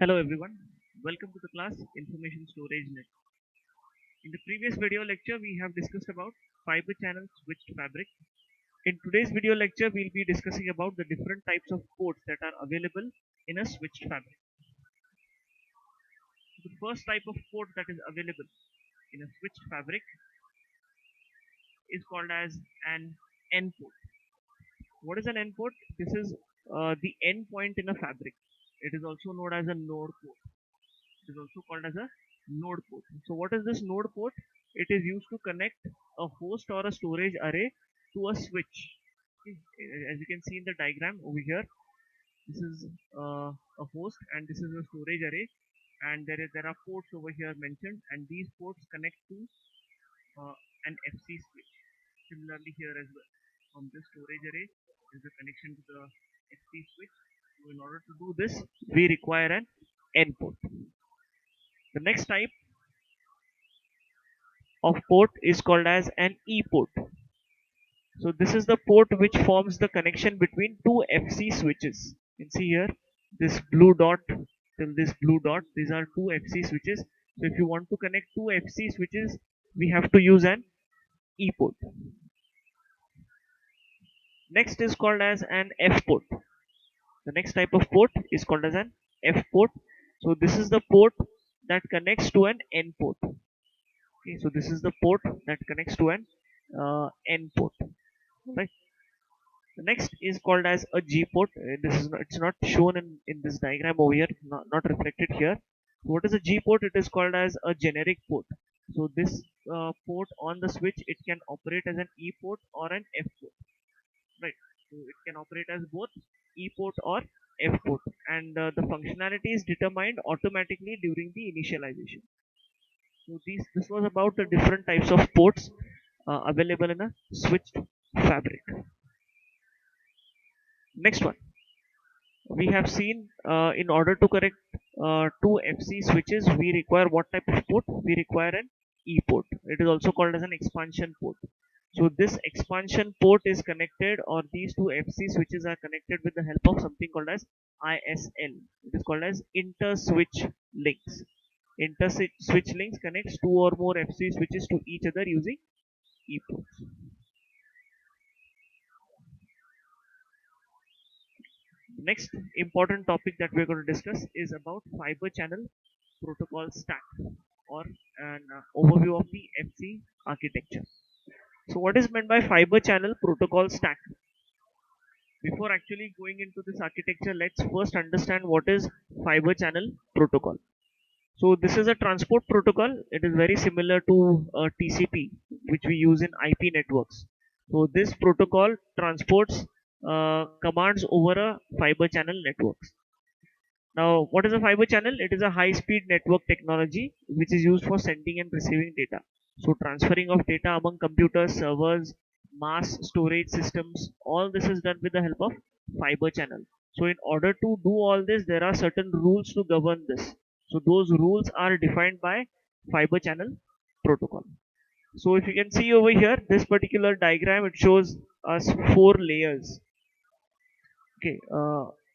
Hello everyone, welcome to the class Information Storage Net. In the previous video lecture, we have discussed about fiber channel switched fabric. In today's video lecture, we'll be discussing about the different types of ports that are available in a switched fabric. So the first type of port that is available in a switched fabric is called as an N port. What is an N port? This is the end point in a fabric. It is also known as a node port. It is also called as a node port. So what is this node port? It is used to connect a host or a storage array to a switch. Okay. As you can see in the diagram over here, this is a host and this is a storage array, and there are ports over here mentioned, and these ports connect to an FC switch. Similarly here as well, from this storage array is a connection to the FC switch. So in order to do this, we require an N port. The next type of port is called as an E port. So this is the port which forms the connection between two FC switches. You can see here this blue dot till this blue dot. These are two FC switches. So if you want to connect two FC switches, we have to use an E port. Next is called as an F port. The next type of port is called as an F port. So this is the port that connects to an N port. Okay, so this is the port that connects to an N port. Right. The next is called as a G port. This is not, it's not shown in this diagram over here, not reflected here. So what is a G port? It is called as a generic port. So this port on the switch, it can operate as an E port or an F port, right? So it can operate as both E port or F port, and the functionality is determined automatically during the initialization. So this was about the different types of ports available in a switched fabric. Next one, we have seen in order to connect two FC switches, we require what type of port? We require an E port. It is also called as an expansion port. So this expansion port is connected, or these two FC switches are connected with the help of something called as ISL. It is called as inter-switch links. Inter-switch links connects two or more FC switches to each other using E ports. The next important topic that we're going to discuss is about fiber channel protocol stack, or an overview of the FC architecture. So what is meant by fiber channel protocol stack? Before actually going into this architecture, let's first understand what is fiber channel protocol. So this is a transport protocol. It is very similar to TCP, which we use in IP networks. So this protocol transports commands over a fiber channel networks. Now, what is a fiber channel? It is a high-speed network technology which is used for sending and receiving data. So transferring of data among computers, servers, mass storage systems, all this is done with the help of fiber channel. So in order to do all this, there are certain rules to govern this. So those rules are defined by fiber channel protocol. So if you can see over here, this particular diagram, it shows us four layers. Okay,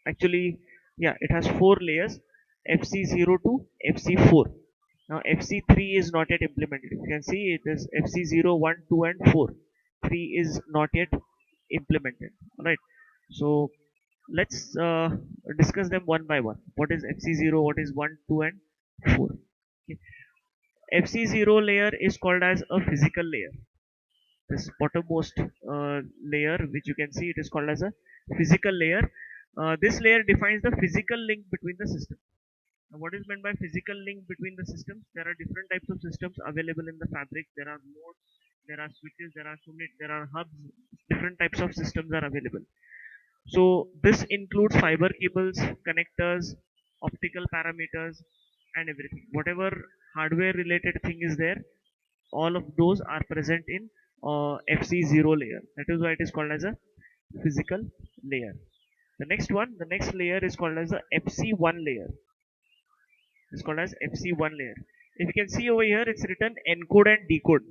actually, yeah, it has four layers: FC0 to FC4. Now FC3 is not yet implemented. You can see it is FC0, 1, 2 and 4. 3 is not yet implemented. Alright, so let's discuss them one by one. What is FC0, what is 1, 2 and 4? Okay. FC0 layer is called as a physical layer. This bottommost layer, which you can see, it is called as a physical layer. This layer defines the physical link between the systems. Now, what is meant by physical link between the systems? There are different types of systems available in the fabric. There are nodes, there are switches, there are subnet, there are hubs. Different types of systems are available. So this includes fiber cables, connectors, optical parameters, and everything. Whatever hardware related thing is there, all of those are present in FC0 layer. That is why it is called as a physical layer. The next one, the next layer is called as the FC1 layer. It's called as FC1 layer. If you can see over here, it's written encode and decode.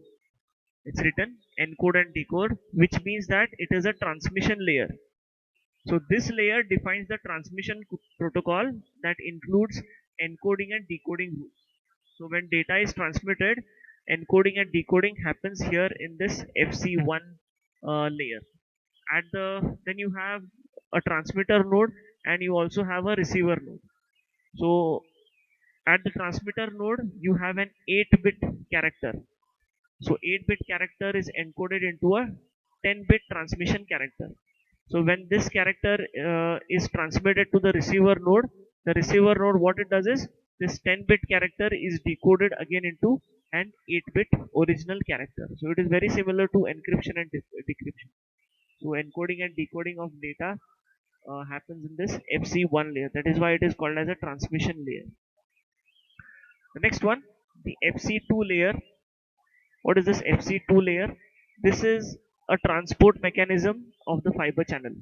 It's written encode and decode, which means that it is a transmission layer. So this layer defines the transmission protocol that includes encoding and decoding rules. So when data is transmitted, encoding and decoding happens here in this FC1 layer. At the then you have a transmitter node and you also have a receiver node. So at the transmitter node, you have an 8-bit character. So 8-bit character is encoded into a 10-bit transmission character. So when this character is transmitted to the receiver node, what it does is this 10-bit character is decoded again into an 8-bit original character. So it is very similar to encryption and decryption. So encoding and decoding of data happens in this FC1 layer. That is why it is called as a transmission layer. The next one, the FC2 layer. What is this FC2 layer? This is a transport mechanism of the fiber channel.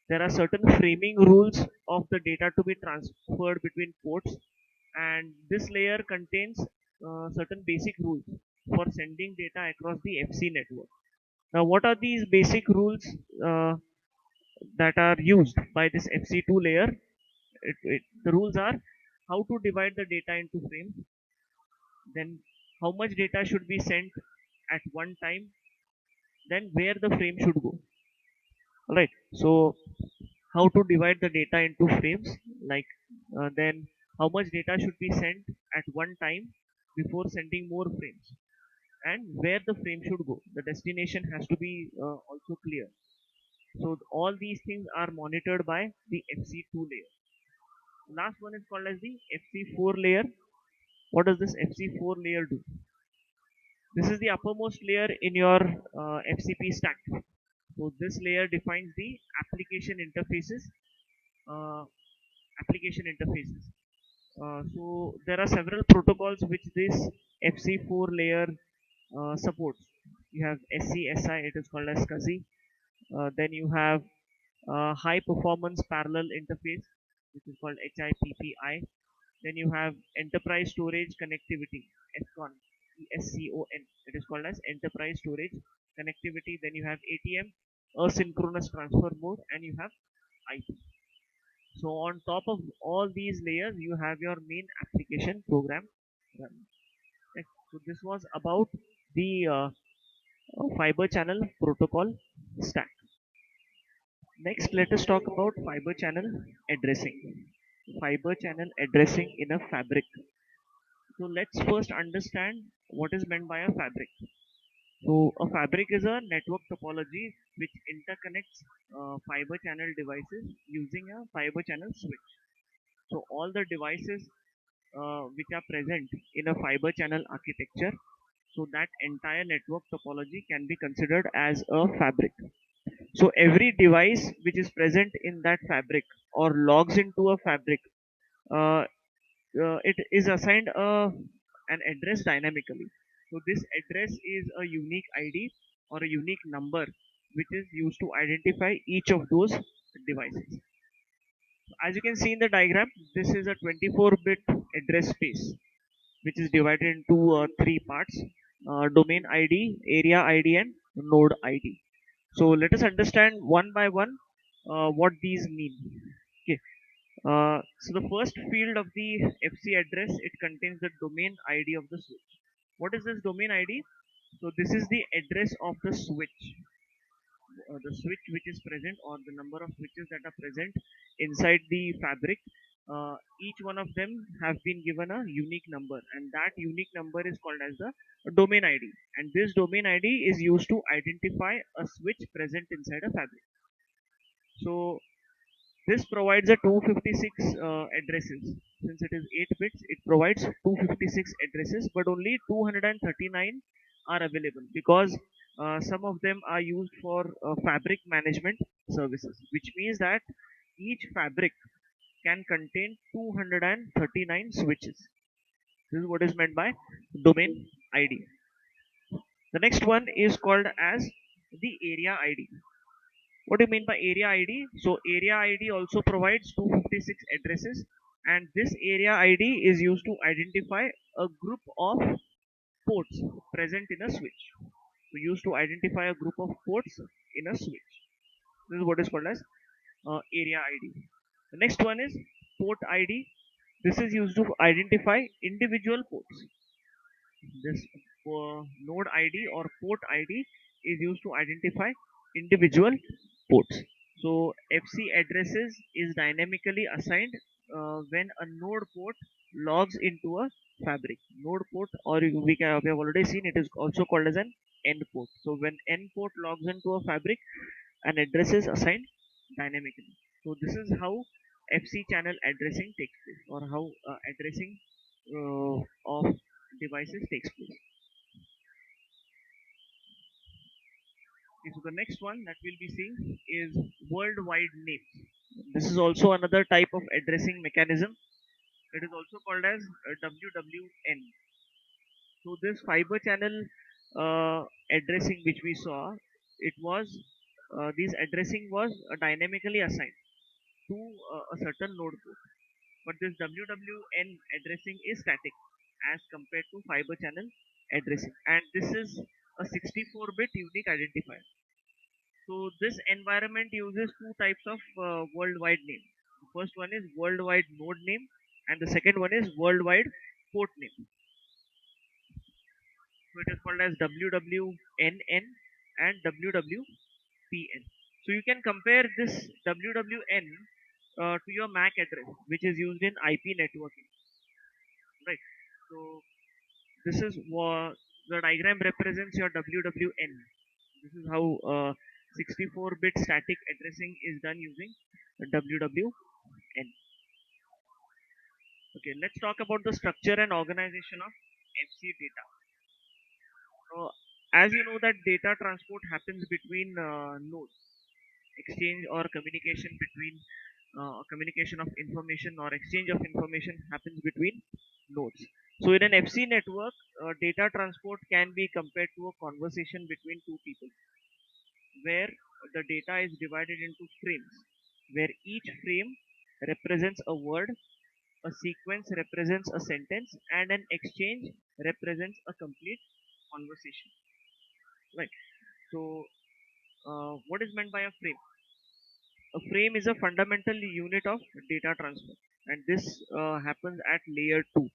There are certain framing rules of the data to be transferred between ports, and this layer contains certain basic rules for sending data across the FC network. Now, what are these basic rules uh, that are used by this FC2 layer? The rules are how to divide the data into frames, then how much data should be sent at one time, then where the frame should go. Alright, so how to divide the data into frames, like then how much data should be sent at one time before sending more frames, and where the frame should go. The destination has to be also clear. So all these things are monitored by the FC2 layer. Last one is called as the FC4 layer. What does this FC4 layer do? This is the uppermost layer in your FCP stack. So this layer defines the application interfaces. Uh, application interfaces. So there are several protocols which this FC4 layer supports. You have SCSI, it is called as SCSI. Then you have high performance parallel interface, which is called HIPPI. Then you have enterprise storage connectivity, SCON, SCON. It is called as enterprise storage connectivity. Then you have ATM, asynchronous transfer mode, and you have IP. So on top of all these layers, you have your main application program running. Right. So this was about the fiber channel protocol stack. Next, let us talk about fiber channel addressing. Fiber channel addressing in a fabric. So let's first understand what is meant by a fabric. So a fabric is a network topology which interconnects fiber channel devices using a fiber channel switch. So all the devices which are present in a fiber channel architecture, so that entire network topology can be considered as a fabric. So every device which is present in that fabric or logs into a fabric, uh, it is assigned an address dynamically. So this address is a unique ID or a unique number which is used to identify each of those devices. As you can see in the diagram, this is a 24-bit address space which is divided into three parts: domain ID, area ID, and node ID. So let us understand one by one what these mean. Okay. So the first field of the FC address, it contains the domain ID of the switch. What is this domain ID? So this is the address of the switch which is present, or the number of switches that are present inside the fabric. Each one of them have been given a unique number, and that unique number is called as the domain ID. And this domain ID is used to identify a switch present inside a fabric. So this provides a 256 addresses. Since it is 8 bits, it provides 256 addresses, but only 239 are available because some of them are used for fabric management services, which means that each fabric can contain 239 switches. This is what is meant by domain ID. The next one is called as the area ID. What do you mean by area ID? So area ID also provides 256 addresses, and this area ID is used to identify a group of ports present in a switch. So used to identify a group of ports in a switch. This is what is called as area ID. The next one is port ID. This is used to identify individual ports. This node ID or port ID is used to identify individual ports. So FC addresses is dynamically assigned when a node port logs into a fabric. Node port, or we have already seen, it is also called as an end port. So when end port logs into a fabric, an address is assigned dynamically. So this is how FC channel addressing takes place, or how addressing of devices takes place. Okay, so the next one that we'll be seeing is worldwide names. This is also another type of addressing mechanism. It is also called as WWN. So this fiber channel addressing which we saw, it was this addressing was dynamically assigned to a certain node port. But this WWN addressing is static as compared to fiber channel addressing, and this is a 64-bit unique identifier. So this environment uses two types of worldwide name. The first one is worldwide node name, and the second one is worldwide port name. So it is called as WWNN and WWPN. So you can compare this WWN to your MAC address, which is used in IP networking, right? So this is what the diagram represents your WWN. This is how 64-bit static addressing is done using WWN. Okay, let's talk about the structure and organization of FC data. So, as you know that data transport happens between nodes, exchange or communication between communication of information or exchange of information happens between nodes. So in an FC network, data transport can be compared to a conversation between two people, where the data is divided into frames, where each frame represents a word, a sequence represents a sentence, and an exchange represents a complete conversation. Right. So, what is meant by a frame? A frame is a fundamental unit of data transfer, and this happens at layer 2.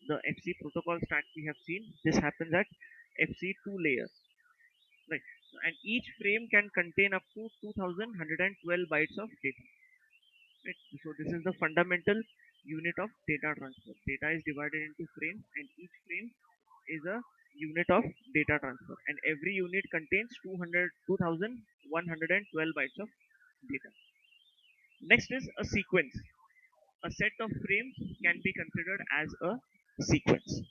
The FC protocol stack we have seen, this happens at FC2 layer. Right. And each frame can contain up to 2112 bytes of data. Right. So this is the fundamental unit of data transfer. Data is divided into frames, and each frame is a unit of data transfer, and every unit contains 2112 bytes of data. Next is a sequence. A set of frames can be considered as a sequence.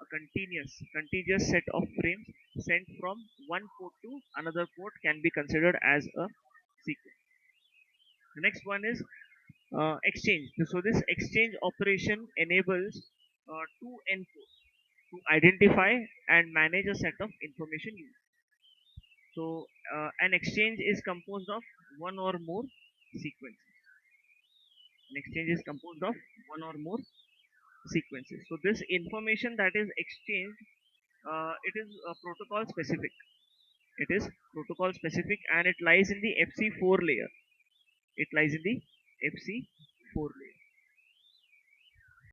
A contiguous set of frames sent from one port to another port can be considered as a sequence. The next one is exchange. So this exchange operation enables two endpoints to identify and manage a set of information used. So an exchange is composed of one or more sequences. An exchange is composed of one or more sequences. So this information that is exchanged, it is protocol specific. It is protocol specific, and it lies in the FC4 layer. It lies in the FC4 layer.